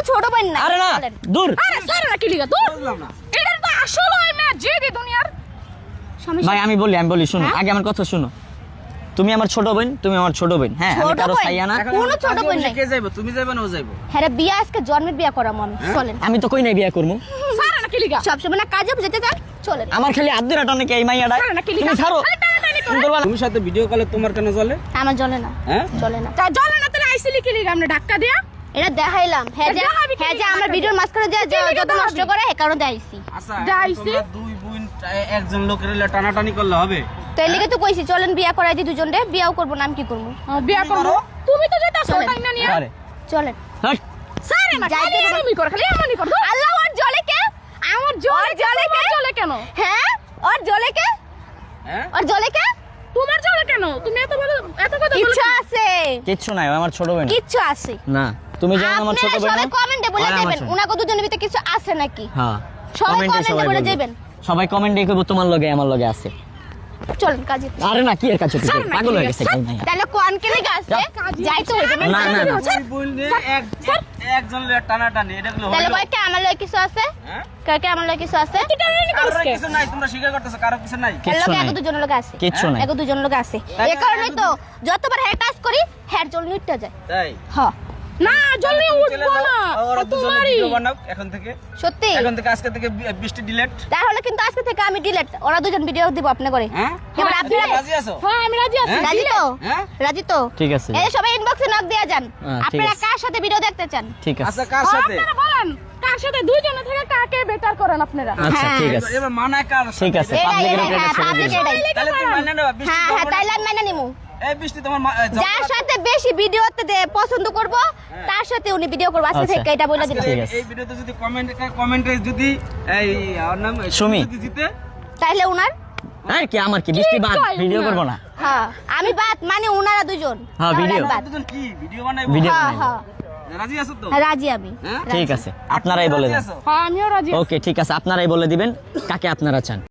ছোট বোন না। আরে না দূর আরে স্যার না কি লিগা দূর বুঝলাম না এটা তো আসলে মে যে দি দুনিয়ার সমস্যা ভাই আমি বলি শুনো আগে আমার কথা শুনো তুমি আমার ছোট বোন তুমি আমার ছোট বোন হ্যাঁ আমি ছোট কারো বোন? ছাইয়া না কোনো ছোট বোন নাই। কে যাইবো তুমি যাইবে না ও যাইবো হ্যাঁ বিয়া আজকে জন্মের বিয়া করাম আমি চলেন আমি তো কই নাই বিয়া করবো স্যার না কি লিগা সব সময় না কাজে যেতে চান চলেন আমার খালি আব্দুর টানে কে এই মাইয়াটা স্যার না কি তুমি লিগা ছাড়ো আরে টানাটানি তুমি করবা না। তুমি সাথে ভিডিও কলে তোমার কেন চলে আমার চলে না হ্যাঁ চলে না তা জলে না তাহলে আইছিলি কি লিগা আমরা ধাক্কা দিয়া এটা দেখাইলাম হ্যাঁ যে দেখাবি কি হ্যাঁ যে লিগা আমার দেখাবি? ভিডিওর মাঝখানে যে কি লিগা যত নষ্ট দেখাবি? করে এই কারণে দেখাইছি আচ্ছা যাইছি। তোমরা দুই বোন একজন লোকের হলে টানাটানি করলে হবে তো এর লিগে তো কইছি চলেন বিয়া করাই দিই দুজন রে বিয়াও করবো না আমি কি করবো বিয়া করব করো? তুমি তো যেটা চলেন। তাই না নিয়া আরে চলেন হাট স্যার না যাইতে খালি দেবো। এমনই কর খালি এমনই কর আল্লাহ ওর জলে কে আমার জলে জলে কে? জলে কেন হ্যাঁ ওর জলে কে হ্যাঁ ওর জলে কে তোমার জলে কেন তুমি এত বলো এত কথা বলো কিচ্ছু আছে কিচ্ছু নাই ও আমার ছোট বোন কিচ্ছু আছে না তুমি যেমন আমার ছোট বোন সবাই না, কমেন্টে বলে ওরা আমার দেবেন ছোট। উনাকে দুজনের ভিতরে কিছু আছে নাকি হ্যাঁ সবাই কমেন্টে কমেন্টে সবাই বলে বলবে। দেবেন সবাই কমেন্টে কইবো তোমার লগে আমার লগে আছে চলেন কাজে আরে না কি এর কাছে স্যার, না, পাগল কি হয়ে এর গেছে কাছে? এই মাইয়া তাহলে কোন কে লেগে আছে যাই তো হইবে না, না, না। দুই বোন একজন লোক টানাটানি এটা গুলো তাহলে হলো কয় কে আমার লগে কিছু আছে হ্যাঁ কে আমার লগে কিছু আছে কারো কিছু নাই তোমরা স্বীকার করতেছো কারো কিছু নাই এর কিচ্ছু লগে নাই এক দুজনের লগে আছে কিচ্ছু নাই এক দুজনের লগে আছে তাই এই কারণেই তো যতবার হ্যাঁ টাচ করি হ্যাঁ জল নিটটা যায় তাই হ্যাঁ না জলে তুমি চলে উঠবো যাও, না ওরা ও দুজনে তোমারই ভিডিও বানাও এখন থেকে সত্যি আজকে থেকে বৃষ্টি ডিলেট তাহলে কিন্তু আজকে থেকে আমি ডিলেট ওরা দুজন ভিডিও দিব আপনি করে হ্যাঁ এবার আপনি রাজি আছো হ্যাঁ আমি রাজি আছি হ্যাঁ? রাজি তো হ্যাঁ রাজি তো ঠিক আছে এই সবাই ইনবক্সে নক দিয়ে যান হ্যাঁ, ঠিক আপনারা আছে। কার সাথে ভিডিও দেখতে চান ঠিক আছে আচ্ছা কার সাথে আপনারা বলেন কার সাথে দুইজনে থেকে কাকে বেটার করেন আপনারা আচ্ছা হ্যাঁ। ঠিক আছে এবার মানায় কার সাথে? ঠিক আছে এটাই, পাবলিকের এটাই, উপরে হ্যাঁ, ছেড়ে public দিন এটাই। তাহলে তুমি মানে নেবা বৃষ্টি হ্যাঁ হ্যাঁ তাইলে আমি মেনে নিমু এই বৃষ্টি তোমার যার সাথে বেশি ভিডিওতে পছন্দ করব তার সাথে উনি ভিডিও করব আজকে আচ্ছা। থেকে এটা বলে দিলাম ঠিক আছে। এই ভিডিওতে যদি কমেন্টে যদি এই ওর নাম সুমি। যদি জিতে তাইলে উনার আর কি আমার কি বৃষ্টি বাদ কয় ভিডিও না? করব না হ্যাঁ আমি বাদ মানে উনারা দুজন হ্যাঁ, তাহলে video। আমি বাদ। দুজন কি ভিডিও বানাইবো ভিডিও হ্যাঁ বানাইবো। হ্যাঁ রাজি আছো তো হ্যাঁ, রাজি আমি হ্যাঁ ঠিক আছে আপনারাই বলে রাজি দেন আছো? হ্যাঁ আমিও রাজি আছি। ওকে ঠিক আছে আপনারাই বলে দিবেন কাকে আপনারা চান